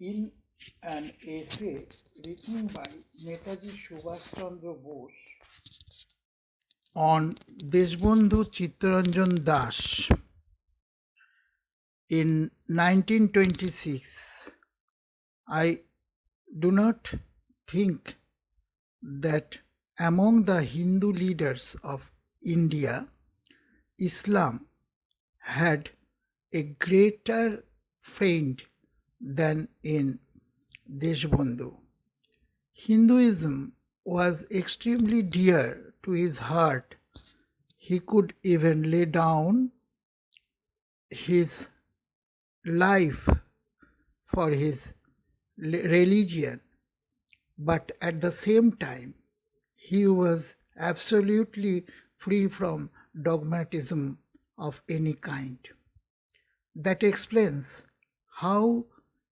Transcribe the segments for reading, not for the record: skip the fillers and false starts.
in an essay written by Netaji Subhash Bose on Deshbandhu Chittaranjan Das in 1926, I do not think that among the Hindu leaders of India, Islam had a greater friend than in Deshbandhu. Hinduism was extremely dear to his heart. He could even lay down his life for his religion, but at the same time, he was absolutely free from dogmatism of any kind. That explains how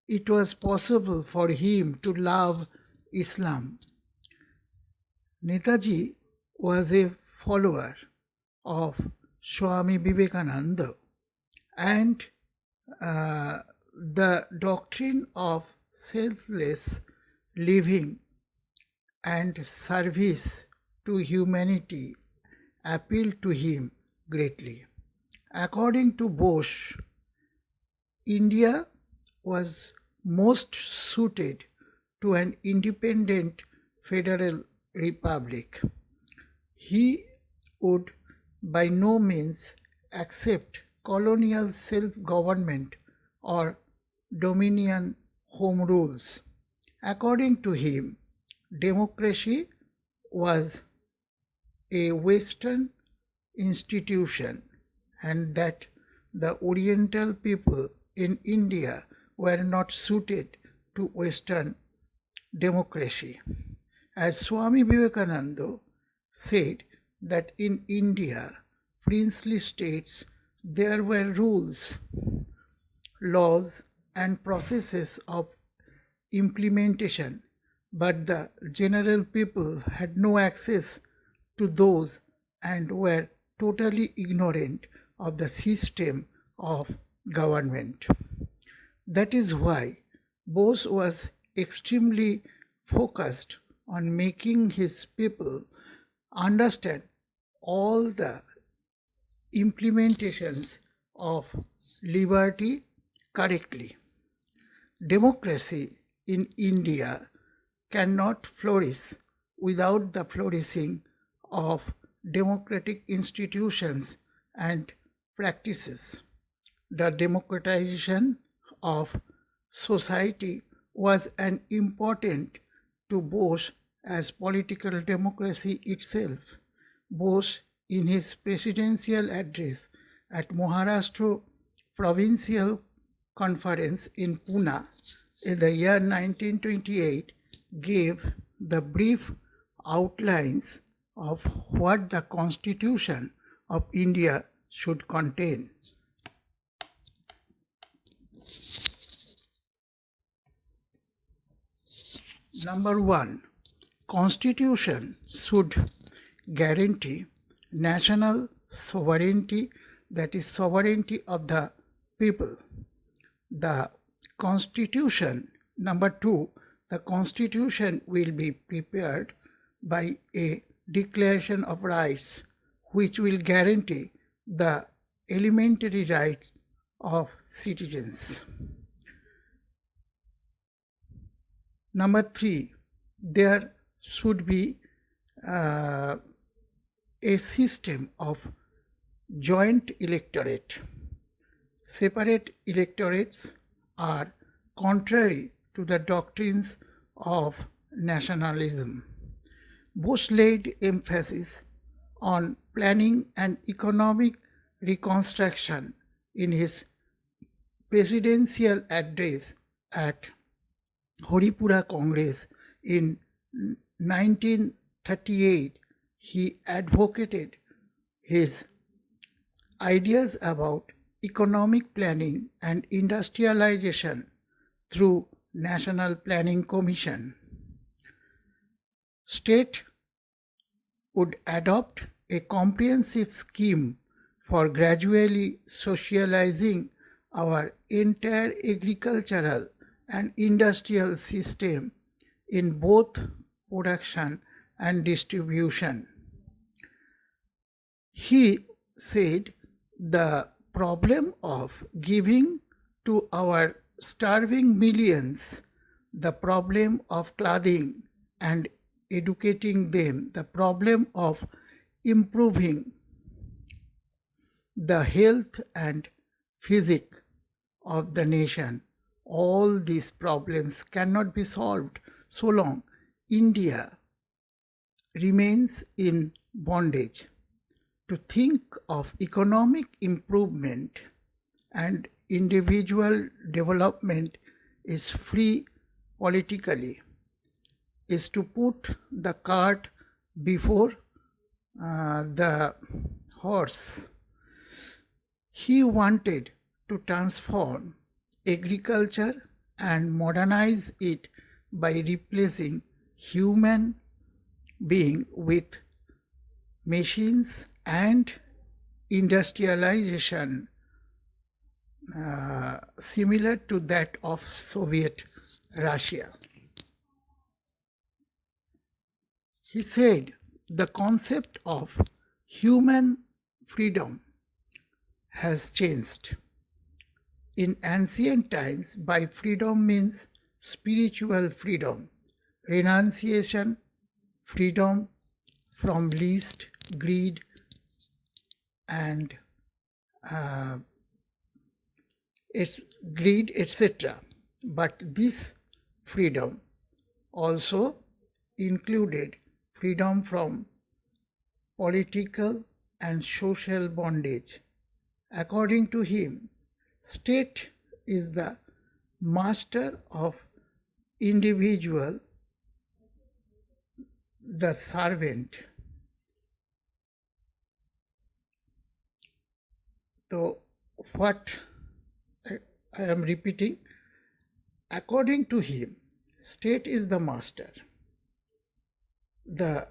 it was possible for him to love Islam. Netaji was a follower of Swami Vivekananda, and the doctrine of selfless living and service to humanity appealed to him greatly. According to Bose, India was most suited to an independent federal republic. He would by no means accept colonial self-government or dominion home rules. According to him, democracy was a Western institution and that the Oriental people in India were not suited to Western democracy. As Swami Vivekananda said that in India, princely states, there were rules, laws and processes of implementation, but the general people had no access to those and were totally ignorant of the system of government. That is why Bose was extremely focused on making his people understand all the implementations of liberty correctly. Democracy in India cannot flourish without the flourishing of democratic institutions and practices. The democratization of society was as important to Bose as political democracy itself. Bose, in his presidential address at Maharashtra Provincial Conference in Pune in the year 1928, gave the brief outlines of what the Constitution of India should contain. Number 1. Constitution should guarantee national sovereignty, that is sovereignty of the people. The Constitution, number 2, the Constitution will be prepared by a Declaration of Rights which will guarantee the elementary rights of citizens. Number 3, there should be a system of joint electorate. Separate electorates are contrary to the doctrines of nationalism. Bose laid emphasis on planning and economic reconstruction in his presidential address at Haripura Congress in 1938. He advocated his ideas about economic planning and industrialization through National Planning Commission. State would adopt a comprehensive scheme for gradually socializing our entire agricultural an industrial system in both production and distribution. He said the problem of giving to our starving millions, the problem of clothing and educating them, the problem of improving the health and physique of the nation, all these problems cannot be solved so long India remains in bondage. To think of economic improvement and individual development is free politically, is to put the cart before the horse. He wanted to transform agriculture and modernize it by replacing human being with machines and industrialization similar to that of Soviet Russia. He said the concept of human freedom has changed. In ancient times, by freedom means spiritual freedom, renunciation, freedom from lust, greed, and greed, etc. But this freedom also included freedom from political and social bondage. According to him, state is the master of individual, the servant. So what I am repeating, according to him, state is the master, the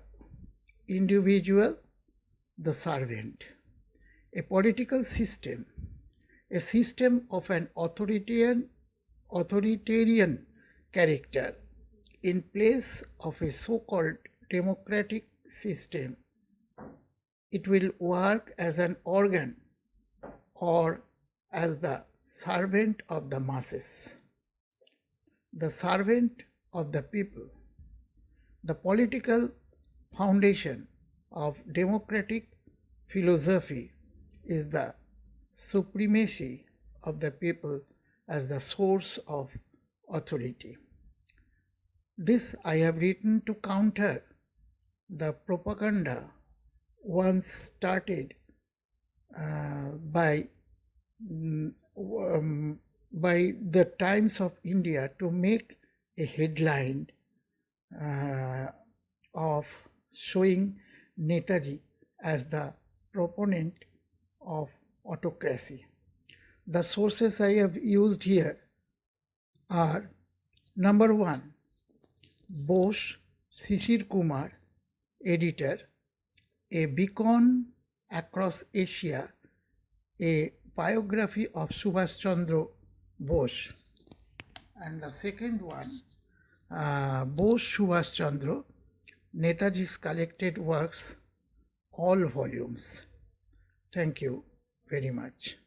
individual, the servant. A political system, a system of an authoritarian character in place of a so-called democratic system, it will work as an organ or as the servant of the masses, the servant of the people. The political foundation of democratic philosophy is the supremacy of the people as the source of authority. This I have written to counter the propaganda once started by the Times of India to make a headline of showing Netaji as the proponent of autocracy. The sources I have used here are: number 1, Bose Shishir Kumar, editor, A Beacon Across Asia, a biography of Subhas Chandra Bose. And the second one, Bose Subhas Chandra, Netaji's collected works, all volumes. Thank you very much.